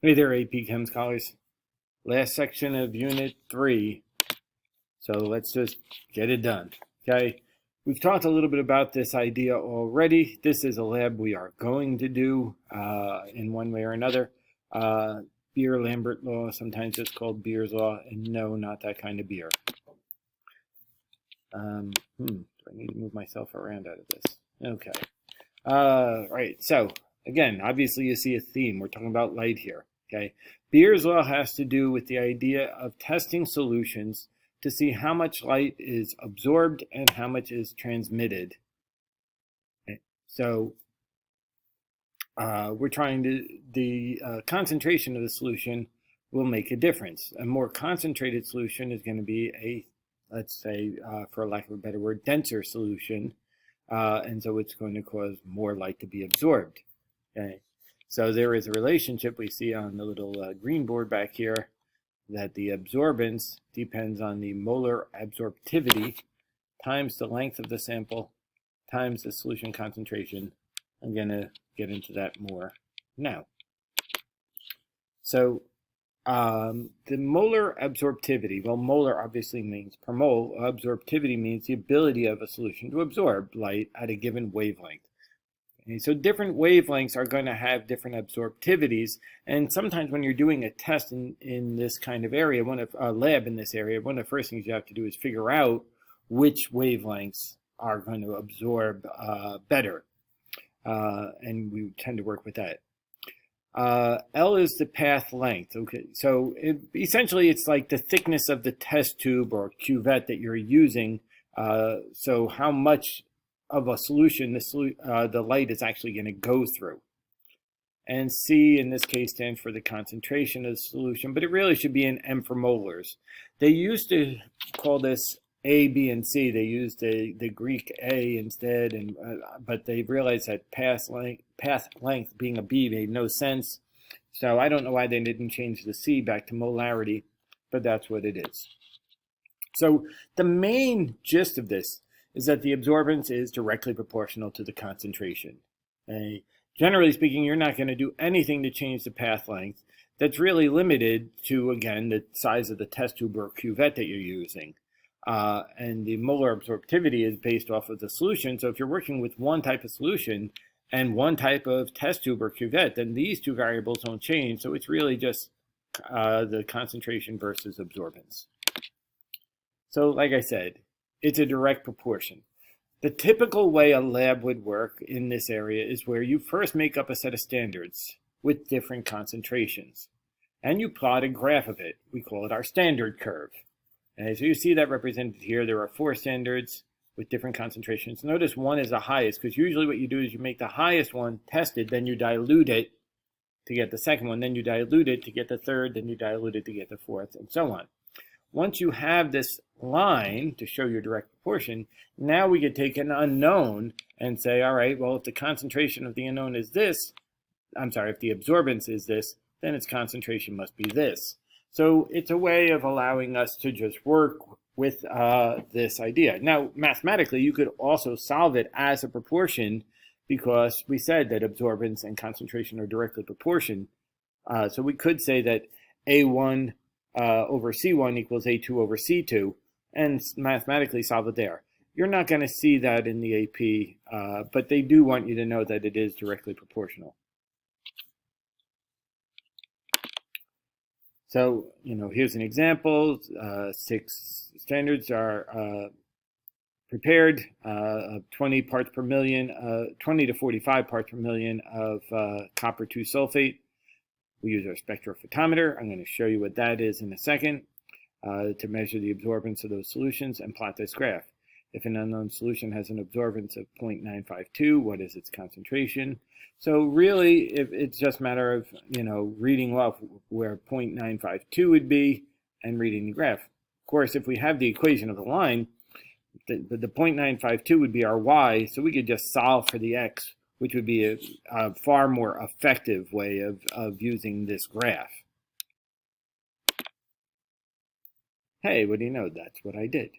Hey there, AP Chem scholars. Last section of Unit 3. So let's just get it done, okay? We've talked a little bit about this idea already. This is a lab we are going to do in one way or another. Beer-Lambert Law, sometimes it's called Beer's Law, and no, not that kind of beer. Do I need to move myself around out of this? Okay. Right, so again, obviously you see a theme. We're talking about light here. Okay, Beer's law has to do with the idea of testing solutions to see how much light is absorbed and how much is transmitted. Okay. So we're trying to, the concentration of the solution will make a difference. A more concentrated solution is going to be a, let's say, for lack of a better word, denser solution. And so it's going to cause more light to be absorbed. Okay. So there is a relationship we see on the little green board back here that the absorbance depends on the molar absorptivity times the length of the sample times the solution concentration. I'm going to get into that more now. So the molar absorptivity, well, molar obviously means per mole. Absorptivity means the ability of a solution to absorb light at a given wavelength. Okay, so different wavelengths are going to have different absorptivities, and sometimes when you're doing a test in this kind of area, a lab in this area, one of the first things you have to do is figure out which wavelengths are going to absorb better, and we tend to work with that. L is the path length. Okay, so essentially it's like the thickness of the test tube or cuvette that you're using. So how much of a solution the light is actually going to go through. And C in this case stands for the concentration of the solution, but it really should be an M for molars. They used to call this A, B, and C. They used the Greek A instead, but they realized that path length being a B made no sense. So I don't know why they didn't change the C back to molarity, but that's what it is. So the main gist of this is that the absorbance is directly proportional to the concentration. Okay? Generally speaking, you're not going to do anything to change the path length. That's really limited to, again, the size of the test tube or cuvette that you're using. And the molar absorptivity is based off of the solution. So if you're working with one type of solution and one type of test tube or cuvette, then these two variables don't change. So it's really just the concentration versus absorbance. So like I said, it's a direct proportion. The typical way a lab would work in this area is where you first make up a set of standards with different concentrations, and you plot a graph of it. We call it our standard curve. And so you see that represented here. There are 4 standards with different concentrations. Notice one is the highest, because usually what you do is you make the highest one tested, then you dilute it to get the second one, then you dilute it to get the third, then you dilute it to get the fourth, and so on. Once you have this line to show your direct proportion, now we could take an unknown and say, all right, well, if the concentration of the unknown is this, if the absorbance is this, then its concentration must be this. So it's a way of allowing us to just work with this idea. Now, mathematically, you could also solve it as a proportion because we said that absorbance and concentration are directly proportional. So we could say that A1 over C1 equals A2 over C2, and mathematically solve it there. You're not going to see that in the AP, but they do want you to know that it is directly proportional. So, here's an example. 6 standards are prepared, 20 parts per million, 20 to 45 parts per million of copper 2 sulfate. We use our spectrophotometer. I'm going to show you what that is in a second to measure the absorbance of those solutions and plot this graph. If an unknown solution has an absorbance of 0.952, what is its concentration? So really, it's just a matter of, reading off where 0.952 would be and reading the graph. Of course, if we have the equation of the line, the 0.952 would be our y, so we could just solve for the x, which would be a far more effective way of using this graph. Hey, what do you know? That's what I did.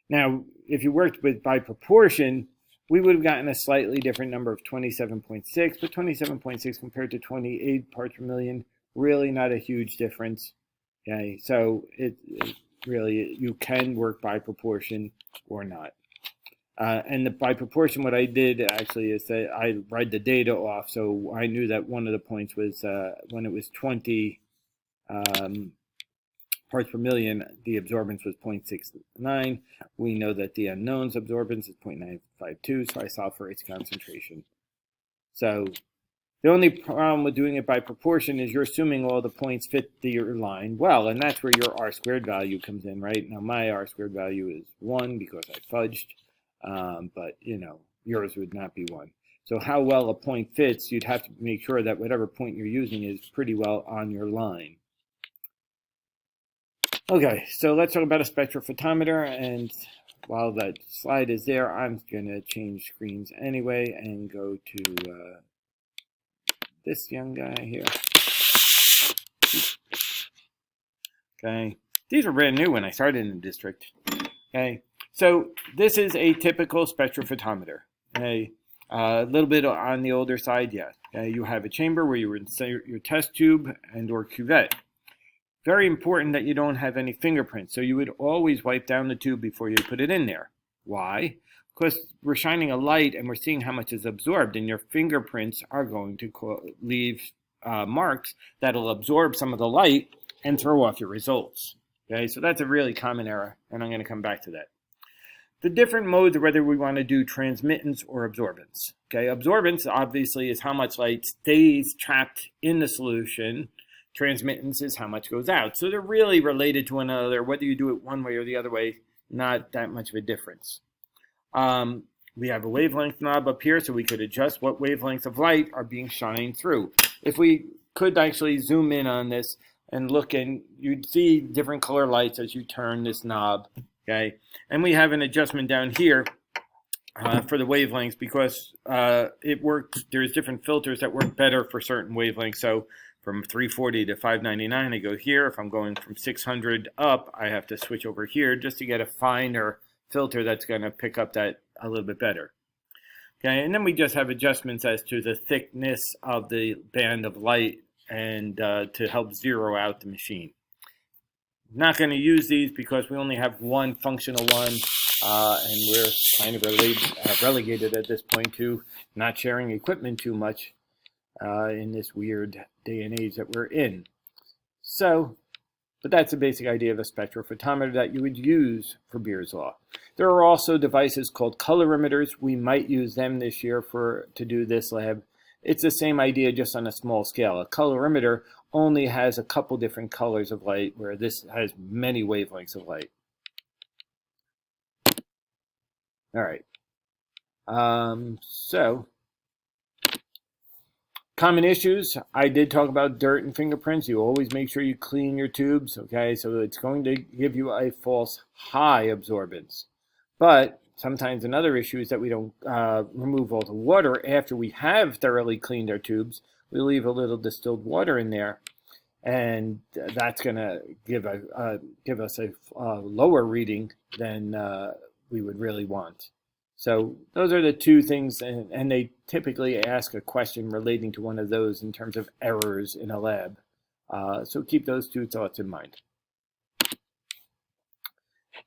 Now, if you worked by proportion, we would have gotten a slightly different number of 27.6, but 27.6 compared to 28 parts per million really not a huge difference. Okay, so it really, you can work by proportion or not. And by proportion, what I did actually is that I read the data off, so I knew that one of the points was when it was 20 parts per million, the absorbance was 0.69. We know that the unknown's absorbance is 0.952, so I solved for its concentration. So the only problem with doing it by proportion is you're assuming all the points fit your line well, and that's where your R-squared value comes in, right? Now my R-squared value is 1 because I fudged, but yours would not be 1. So how well a point fits, you'd have to make sure that whatever point you're using is pretty well on your line. Okay, so let's talk about a spectrophotometer, and while that slide is there, I'm going to change screens anyway and go to this young guy here. Okay, these were brand new when I started in the district. Okay, so this is a typical spectrophotometer. Okay, a little bit on the older side, yeah. You have a chamber where you insert your test tube and or cuvette. Very important that you don't have any fingerprints. So you would always wipe down the tube before you put it in there. Why? Because we're shining a light and we're seeing how much is absorbed, and your fingerprints are going to leave marks that'll absorb some of the light and throw off your results. Okay, so that's a really common error, and I'm going to come back to that. The different modes are whether we want to do transmittance or absorbance. Okay, absorbance obviously is how much light stays trapped in the solution. Transmittance is how much goes out. So they're really related to one another. Whether you do it one way or the other way, not that much of a difference. We have a wavelength knob up here, so we could adjust what wavelengths of light are being shined through. If we could actually zoom in on this and look in, you'd see different color lights as you turn this knob. Okay, and we have an adjustment down here for the wavelengths because it works. There's different filters that work better for certain wavelengths. So from 340 to 599, I go here. If I'm going from 600 up, I have to switch over here just to get a finer filter that's going to pick up that a little bit better. Okay, and then we just have adjustments as to the thickness of the band of light and to help zero out the machine. Not going to use these because we only have one functional one, and we're kind of relegated at this point to not sharing equipment too much in this weird day and age that we're in. So, but that's the basic idea of a spectrophotometer that you would use for Beer's Law. There are also devices called colorimeters. We might use them this year to do this lab. It's the same idea, just on a small scale. A colorimeter only has a couple different colors of light, where this has many wavelengths of light. All right. So, common issues. I did talk about dirt and fingerprints. You always make sure you clean your tubes, okay? So it's going to give you a false high absorbance. But sometimes another issue is that we don't remove all the water after we have thoroughly cleaned our tubes. We leave a little distilled water in there, and that's going to give us a lower reading than we would really want. So those are the two things, and they typically ask a question relating to one of those in terms of errors in a lab. So keep those two thoughts in mind.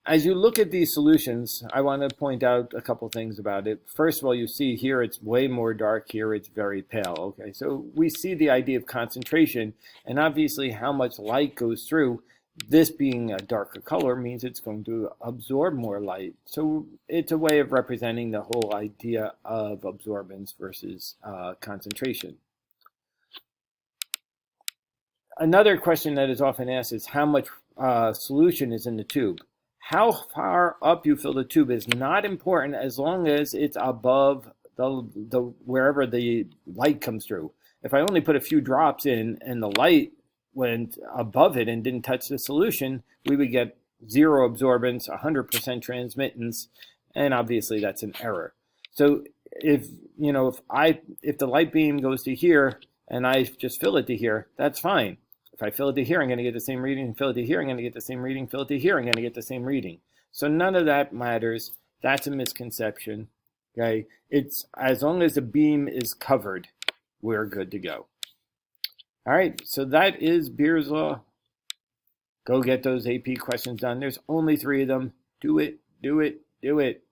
As you look at these solutions, I want to point out a couple things about it. First of all, you see here it's way more dark, here it's very pale. Okay, so we see the idea of concentration, and obviously how much light goes through. This being a darker color means it's going to absorb more light. So it's a way of representing the whole idea of absorbance versus concentration. Another question that is often asked is how much solution is in the tube. How far up you fill the tube is not important as long as it's above the wherever the light comes through. If I only put a few drops in and the light went above it and didn't touch the solution, we would get 0 absorbance, 100% transmittance, and obviously that's an error. So if the light beam goes to here and I just fill it to here, that's fine. If I fill it to here, I'm going to get the same reading. Fill it to here, I'm going to get the same reading. Fill it to here, I'm going to get the same reading. So none of that matters. That's a misconception. Okay, it's as long as the beam is covered, we're good to go. All right, so that is Beer's Law. Go get those AP questions done. There's only 3 of them. Do it, do it, do it.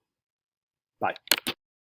Bye.